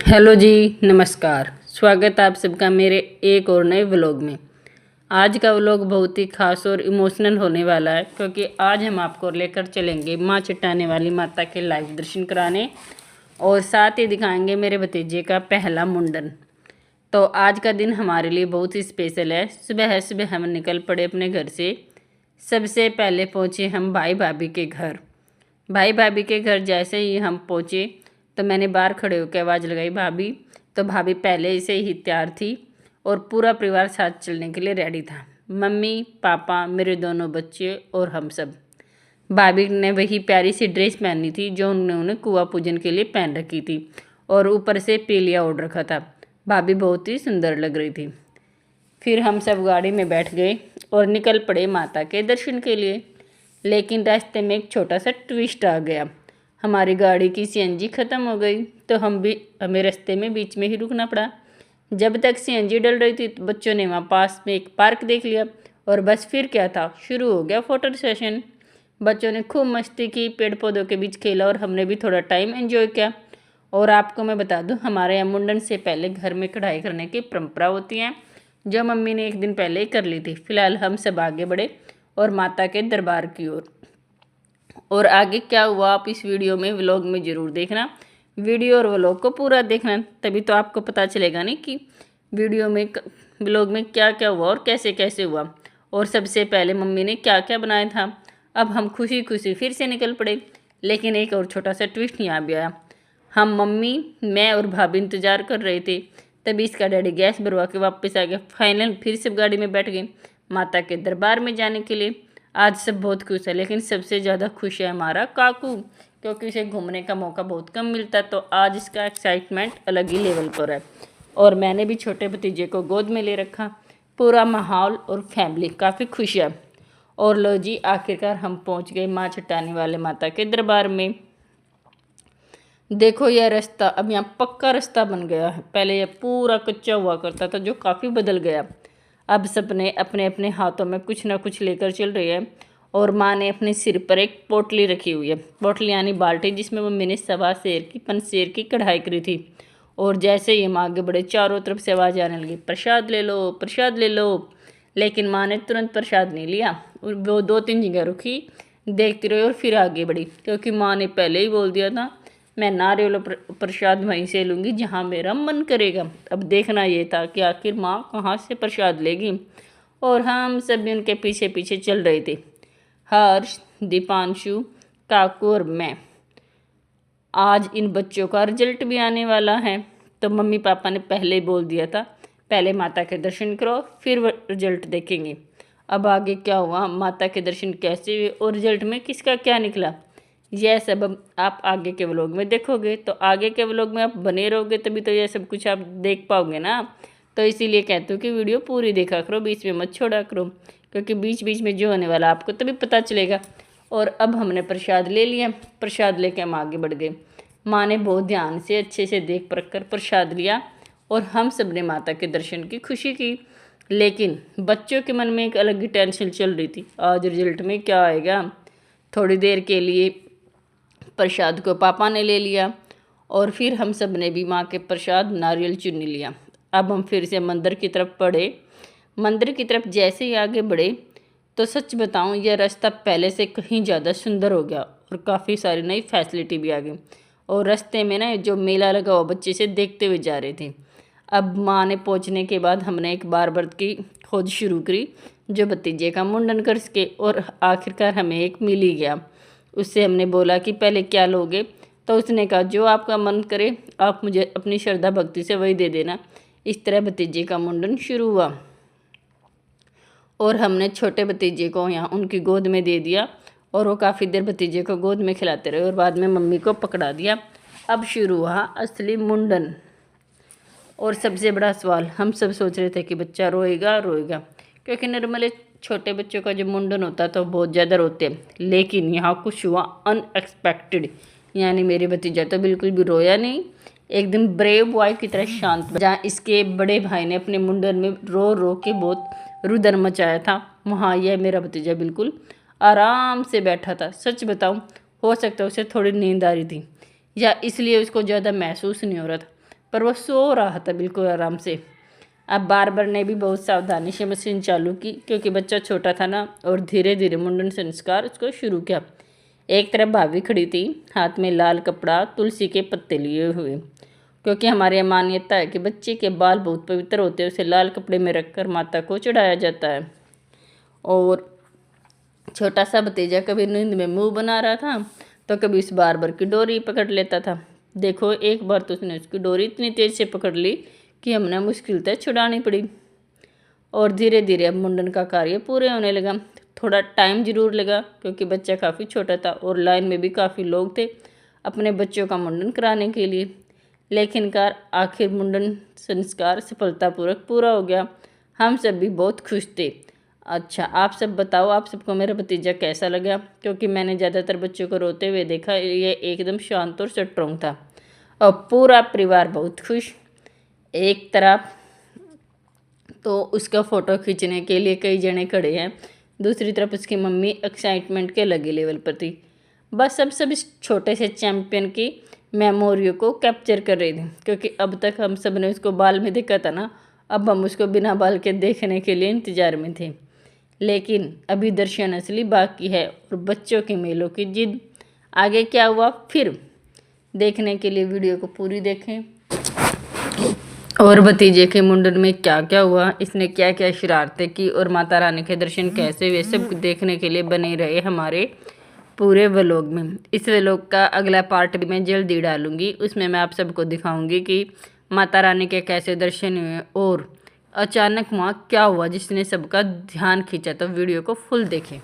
Hello जी, नमस्कार। स्वागत है आप सबका मेरे एक और नए व्लॉग में। आज का व्लॉग बहुत ही खास और इमोशनल होने वाला है, क्योंकि आज हम आपको लेकर चलेंगे माँ चट्टाने वाली माता के लाइव दर्शन कराने और साथ ही दिखाएंगे मेरे भतीजे का पहला मुंडन। तो आज का दिन हमारे लिए बहुत ही स्पेशल है। सुबह सुबह हम निकल पड़े अपने घर से। सबसे पहले पहुँचे हम भाई भाभी के घर। भाई भाभी के घर जैसे ही हम पहुँचे तो मैंने बाहर खड़े होकर आवाज़ लगाई भाभी। तो भाभी पहले से ही तैयार थी और पूरा परिवार साथ चलने के लिए रेडी था। मम्मी, पापा, मेरे दोनों बच्चे और हम सब। भाभी ने वही प्यारी सी ड्रेस पहनी थी जो उन्होंने कुआं पूजन के लिए पहन रखी थी और ऊपर से पीलिया ओढ़ रखा था। भाभी बहुत ही सुंदर लग रही थी। फिर हम सब गाड़ी में बैठ गए और निकल पड़े माता के दर्शन के लिए। लेकिन रास्ते में एक छोटा सा ट्विस्ट आ गया। हमारी गाड़ी की सीएनजी ख़त्म हो गई तो हमें रास्ते में बीच में ही रुकना पड़ा। जब तक सीएनजी डल रही थी तो बच्चों ने वहाँ पास में एक पार्क देख लिया और बस फिर क्या था, शुरू हो गया फोटो सेशन। बच्चों ने खूब मस्ती की, पेड़ पौधों के बीच खेला और हमने भी थोड़ा टाइम एंजॉय किया। और आपको मैं बता दूं, हमारे यहाँ मुंडन से पहले घर में कढ़ाई करने की परंपरा होती है, जो मम्मी ने एक दिन पहले ही कर ली थी। फिलहाल हम सब आगे बढ़े और माता के दरबार की ओर। और आगे क्या हुआ आप इस वीडियो में, व्लॉग में ज़रूर देखना। वीडियो और व्लॉग को पूरा देखना, तभी तो आपको पता चलेगा नहीं कि वीडियो में व्लॉग में क्या क्या हुआ और कैसे कैसे हुआ और सबसे पहले मम्मी ने क्या क्या बनाया था। अब हम खुशी खुशी फिर से निकल पड़े। लेकिन एक और छोटा सा ट्विस्ट यहाँ भी आया। हम मम्मी, मैं और भाभी इंतज़ार कर रहे थे, तभी इसका डैडी गैस भरवा के वापस आ गया। फाइनल फिर सब गाड़ी में बैठ गए माता के दरबार में जाने के लिए। आज सब बहुत खुश है, लेकिन सबसे ज़्यादा खुश है हमारा काकू, क्योंकि उसे घूमने का मौका बहुत कम मिलता है। तो आज इसका एक्साइटमेंट अलग ही लेवल पर है। और मैंने भी छोटे भतीजे को गोद में ले रखा। पूरा माहौल और फैमिली काफ़ी खुश है। और लो जी, आखिरकार हम पहुंच गए माँ चट्टानी वाले माता के दरबार में। देखो यह रास्ता अब यहाँ पक्का रास्ता बन गया है। पहले यह पूरा कच्चा हुआ करता था, जो काफ़ी बदल गया। अब सबने अपने अपने हाथों में कुछ ना कुछ लेकर चल रही है। और माँ ने अपने सिर पर एक पोटली रखी हुई है। पोटली यानी बाल्टी, जिसमें मम्मी ने सवा सेर की पंसेर की कढ़ाई करी थी। और जैसे ही हम आगे बढ़े, चारों तरफ से आवाज़ आने लगी, प्रसाद ले लो, प्रसाद ले लो। लेकिन माँ ने तुरंत प्रसाद नहीं लिया। वो 2-3 जगह रुकी, देखती रही और फिर आगे बढ़ी, क्योंकि माँ ने पहले ही बोल दिया था मैं नारियल प्रसाद वहीं से लूँगी जहाँ मेरा मन करेगा। अब देखना ये था कि आखिर माँ कहाँ से प्रसाद लेगी। और हम सब भी उनके पीछे पीछे चल रहे थे। हर्ष, दीपांशु, काकू और मैं। आज इन बच्चों का रिजल्ट भी आने वाला है, तो मम्मी पापा ने पहले ही बोल दिया था पहले माता के दर्शन करो फिर रिजल्ट देखेंगे। अब आगे क्या हुआ, माता के दर्शन कैसे हुए और रिजल्ट में किसका क्या निकला, यह सब आप आगे के व्लॉग में देखोगे। तो आगे के व्लॉग में आप बने रहोगे तभी तो यह सब कुछ आप देख पाओगे ना। तो इसीलिए कहते हो कि वीडियो पूरी देखा करो, बीच में मत छोड़ा करो, क्योंकि बीच बीच में जो होने वाला आपको तभी पता चलेगा। और अब हमने प्रसाद ले लिया। प्रसाद लेके हम आगे बढ़ गए। माँ ने बहुत ध्यान से अच्छे से देख परख कर प्रसाद लिया और हम सब ने माता के दर्शन की खुशी की। लेकिन बच्चों के मन में एक अलग ही टेंशन चल रही थी, आज रिजल्ट में क्या आएगा। थोड़ी देर के लिए प्रसाद को पापा ने ले लिया और फिर हम सब ने भी माँ के प्रसाद नारियल चुनी लिया। अब हम फिर से मंदिर की तरफ बढ़े। मंदिर की तरफ जैसे ही आगे बढ़े तो सच बताऊं, यह रास्ता पहले से कहीं ज़्यादा सुंदर हो गया और काफ़ी सारी नई फैसिलिटी भी आ गई। और रास्ते में ना जो मेला लगा हुआ, बच्चे से देखते हुए जा रहे थे। अब माँ ने पहुँचने के बाद हमने एक बार्बर की खोज शुरू करी, जो भतीजे का मुंडन कर सके। और आखिरकार हमें एक मिल ही गया। उससे हमने बोला कि पहले क्या लोगे, तो उसने कहा जो आपका मन करे आप मुझे अपनी श्रद्धा भक्ति से वही दे देना। इस तरह भतीजे का मुंडन शुरू हुआ और हमने छोटे भतीजे को यहाँ उनकी गोद में दे दिया और वो काफ़ी देर भतीजे को गोद में खिलाते रहे और बाद में मम्मी को पकड़ा दिया। अब शुरू हुआ असली मुंडन। और सबसे बड़ा सवाल, हम सब सोच रहे थे कि बच्चा रोएगा रोएगा, क्योंकि नॉर्मली छोटे बच्चों का जब मुंडन होता तो बहुत ज़्यादा रोते हैं। लेकिन यहाँ कुछ हुआ अनएक्सपेक्टेड, यानी मेरे भतीजा तो बिल्कुल भी रोया नहीं, एकदम ब्रेव बॉय की तरह शांत। जहाँ इसके बड़े भाई ने अपने मुंडन में रो रो के बहुत रुदन मचाया था, वहाँ यह मेरा भतीजा बिल्कुल आराम से बैठा था। सच बताऊँ, हो सकता है उसे थोड़ी नींद आ रही थी या इसलिए उसको ज़्यादा महसूस नहीं हो रहा था। पर वो सो रहा था बिल्कुल आराम से। अब बार्बर ने भी बहुत सावधानी से मशीन चालू की, क्योंकि बच्चा छोटा था ना, और धीरे धीरे मुंडन संस्कार उसको शुरू किया। एक तरफ भाभी खड़ी थी, हाथ में लाल कपड़ा तुलसी के पत्ते लिए हुए, क्योंकि हमारी यहाँ मान्यता है कि बच्चे के बाल बहुत पवित्र होते हैं, उसे लाल कपड़े में रखकर माता को चढ़ाया जाता है। और छोटा सा भतीजा कभी नींद में मुंह बना रहा था तो कभी उस बार्बर की डोरी पकड़ लेता था। देखो, एक बार तो उसने उसकी डोरी इतनी तेज से पकड़ ली कि हमने मुश्किल से छुड़ानी पड़ी। और धीरे धीरे अब मुंडन का कार्य पूरे होने लगा। थोड़ा टाइम जरूर लगा, क्योंकि बच्चा काफ़ी छोटा था और लाइन में भी काफ़ी लोग थे अपने बच्चों का मुंडन कराने के लिए। लेकिन आखिर मुंडन संस्कार सफलतापूर्वक पूरा हो गया। हम सब भी बहुत खुश थे। अच्छा, आप सब बताओ, आप सबको मेरा भतीजा कैसा लगा? क्योंकि मैंने ज़्यादातर बच्चों को रोते हुए देखा, ये एकदम शांत और स्ट्रॉन्ग था और पूरा परिवार बहुत खुश। एक तरफ तो उसका फ़ोटो खींचने के लिए कई जने खड़े हैं, दूसरी तरफ उसकी मम्मी एक्साइटमेंट के लगे लेवल पर थी। बस सब इस छोटे से चैम्पियन की मेमोरियों को कैप्चर कर रही थी, क्योंकि अब तक हम सब ने उसको बाल में देखा था ना, अब हम उसको बिना बाल के देखने के लिए इंतज़ार में थे। लेकिन अभी दर्शन असली बाकी है और बच्चों के मेलों की जिद। आगे क्या हुआ फिर देखने के लिए वीडियो को पूरी देखें। और भतीजे के मुंडन में क्या क्या हुआ, इसने क्या क्या शरारतें की और माता रानी के दर्शन कैसे हुए, सब देखने के लिए बने रहे हमारे पूरे व्लॉग में। इस व्लॉग का अगला पार्ट भी मैं जल्दी डालूंगी, उसमें मैं आप सबको दिखाऊंगी कि माता रानी के कैसे दर्शन हुए और अचानक वहाँ क्या हुआ जिसने सबका ध्यान खींचा। तो वीडियो को फुल देखें।